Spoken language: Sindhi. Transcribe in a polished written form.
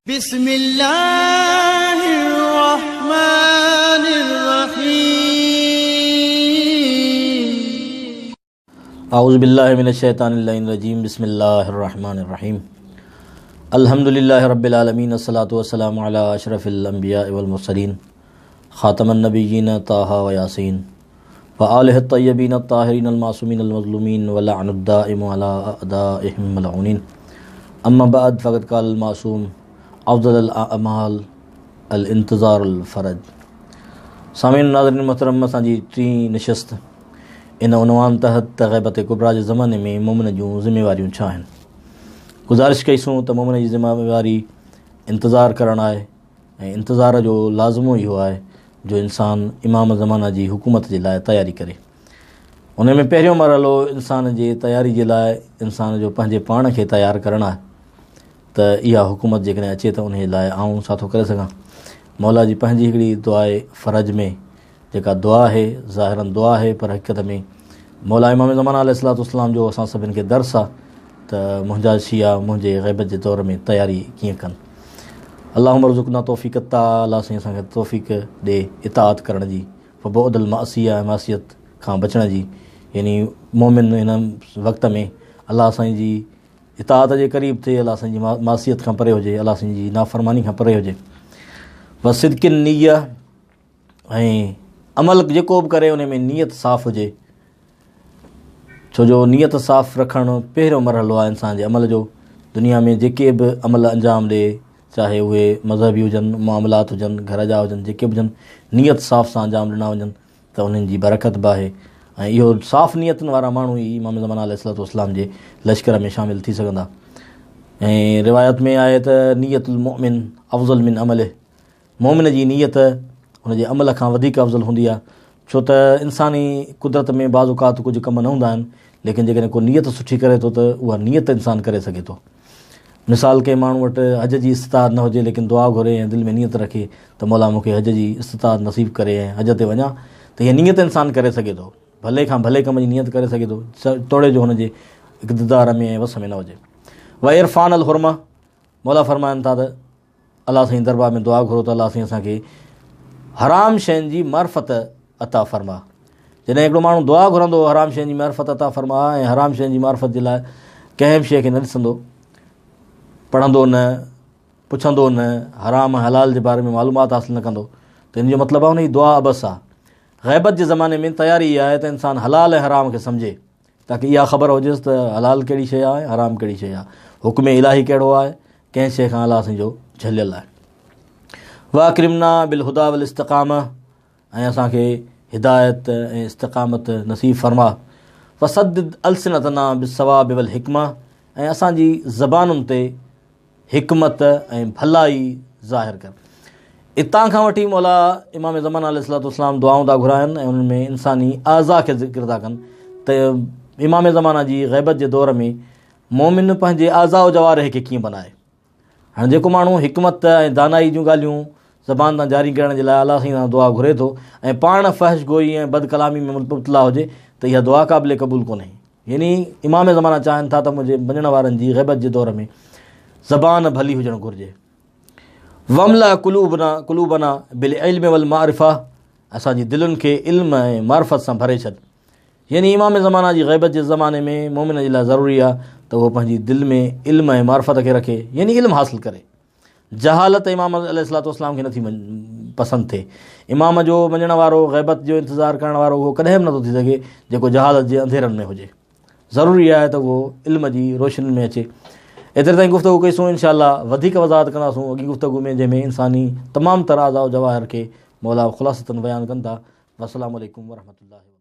بسم الله الرحمن الرحيم اعوذ باللہ من الشیطان الرجیم بسم اللہ الرحمن الرحیم الحمد للہ رب العالمین الصلاۃ والسلام علی اشرف الانبیاء والمرسلین خاتم النبیین طٰہٰ و یاسین وآلہ الطیبین الطاہرین المعصومین المظلومین ولعن الدائم علی اعدائہم ملعونین اما بعد فقد قال المعصوم افضل الاعمال الانتظار الفرج. سامعین ناظرین محترم، اسان جی ٹی نشست ان عنوان تحت غیبت کبریٰ کے زمانے میں مومن جوں ذميواريون چھا ہیں. گزارش کئیسوں تو مومن جی ذميواري انتظار کرنا ہے. انتظار جو لازمو یہ ہے جو انسان امام زمانہ جی حکومت کے لائے تیاری کرے. ان میں پہریوں مرحلو انسان جی تیاری کے لائے انسان جو پنجے پان کے تیار کرنا ہے تو یہ حکومت جے اچے تو ان لائے آؤں ساتھو کرے سکاں. مولا جی پنجی ہکڑی دعائے فرج میں جکا دعا ہے ظاہراً دعا ہے پر حقیقت میں مولا امام زمانہ علیہ السلام جو اسان سبن کے درس ہے تو مجھا شیعہ مجھے غیبت کے دور میں تیاری کیے کن. اللہم ارزقنا توفیق عطا. اللہ سے اسان توفیق دے اطاعت کرن جی فبعد المعصیہ معصیت کھاں بچن جی. یعنی مومن ان وقت میں اللہ سائیں جی اطاعت کے قریب تھے، اللہ سائیں جی معصیت کھاں پرے ہوجے، اللہ سائیں جی نافرمانی کھاں پرے ہوجے. وصدق النیہ عمل جکو بھی کرے ان میں نیت صاف ہوجے. چھو جو نیت صاف رکھن پہروں مرحلو ہے انسان کے عمل جو. دنیا میں جے بھی عمل انجام دے چاہے وہ مذہبی ہوجن معاملات ہوجن گھر جا ہوجن جے بھی ہوجن نیت صاف سے انجام ڈنا وجن تو انہن جی برکت بھی ہے. یہ صاف نیتن والا مانو ہی امام زمانہ علیہ السلام کے لشکر میں شامل تھی سکتا. روایت میں آئے تو نیت المؤمن افضل من عمل. مومن جی نیت ان کے عمل کا ودیک افضل ہوندی ہے. چھو تو انسانی قدرت میں بعض اوقات کچھ کم نہ ہوندا لیکن جے کو نیت سٹھی کرے تو وہ نیت انسان کرے سکے تو. مثال کے مانو وٹ حج کی استطاعت نہ ہوجے لیکن دعا گھرے دل میں نیت رکھے تو مولا مجھے حج کی استطاعت نصیب کرے حج تے وجا تو یہ نیت انسان کرے سکے تو. بھلے کھاں بھلے کم جی نیت کرے سکے تو توڑے جو ان کے اقتدار میں وس میں نہ ہوجے. و عرفان الحرمہ مولا فرمائن تھا اللہ سائیں دربار میں دعا گھرو تو اللہ سائیں اساں کے حرام شین جی معرفت عطا فرما. جڏहिं हिकिड़ो माण्हू दुआ घुरंदो हराम शयुनि जी मार्फत अता फरमा ऐं हराम शयुनि जी मार्फत जे लाइ कंहिं बि शइ खे न ॾिसंदो, पढ़ंदो न, पुछंदो न, हराम हलाल जे बारे में मालूमात हासिल न कंदो त इन जो मतिलबु आहे उन जी दुआ अबस आहे. ग़ैबत जे ज़माने में तयारी इहा आहे त इंसान हलाल ऐं हराम खे सम्झे ताकी इहा ख़बर हुजेसि त हलाल कहिड़ी शइ आहे हराम कहिड़ी शइ आहे, हुक्म इलाही कहिड़ो आहे, कंहिं शइ खां अलाह साईं जो झलियल आहे. वाकरिमना बिलहुदा वल इस्तिक़ामा ऐं असांखे हिदायत ऐं इस्तिक़ामत नसीब फरमा. वसद्दिद अलसिनतना बिस्सवाब वल हिकमा ऐं असांजी ज़बानुनि ते हिकमत ऐं भलाई ज़ाहिर कर. इतां खां वठी मौला इमाम ज़माना अलैहिस्सलाम दुआऊं था घुराइनि ऐं उन्हनि में इंसानी आज़ा खे ज़िक्र था कनि त इमाम ज़माना जी ग़ैबत जे दौर में मोमिन पंहिंजे आज़ा व जवारिह खे कीअं बनाए. हाणे जेको माण्हू हिकमत ऐं दानाई जूं ॻाल्हियूं ज़बान तां जारी करण जे लाइ अलाह साईं सां दुआ घुरे थो ऐं पाण फहश गोई ऐं बद कलामी में मुब्तला हुजे त इहा दुआ क़ाबिल क़बूल कोन्हे. यानी इमाम ज़माना चाहिनि था त मुंहिंजे मञण वारनि जी ग़ैबत जे दौर में ज़बान भली हुजणु घुरिजे. वमला कुलूबना बिल इल्म वल मारिफ़ा असांजी दिलुनि खे इल्म ऐं मारिफ़त सां भरे छॾ. यानी इमाम ज़माना जी ग़ैबत जे ज़माने में मोमिन जे लाइ ज़रूरी आहे त उहो पंहिंजी दिलि में इल्म ऐं मारिफ़त खे रखे, यानी इल्मु हासिल करे. जहालत इमाम अलैहिस्सलाम खे नथी पसंदि थिए. इमाम जो मञण वारो ग़ैबत जो इंतज़ारु करण वारो उहो कॾहिं बि नथो थी सघे जेको जहालत जे अंधेरनि में हुजे. ज़रूरी आहे त उहो इल्म जी रोशनी में अचे. एतिरे ताईं गुफ़्तगू कईसूं. इंशाअल्लाह वधीक वज़ाहत कंदासूं अॻी गुफ़्तगू में जंहिंमें इंसानी तमामु तरह जा जवाहिर खे मौला ख़ुलासतन बयानु कनि था. वस्सलामु अलैकुम वरहमतुल्लाहि.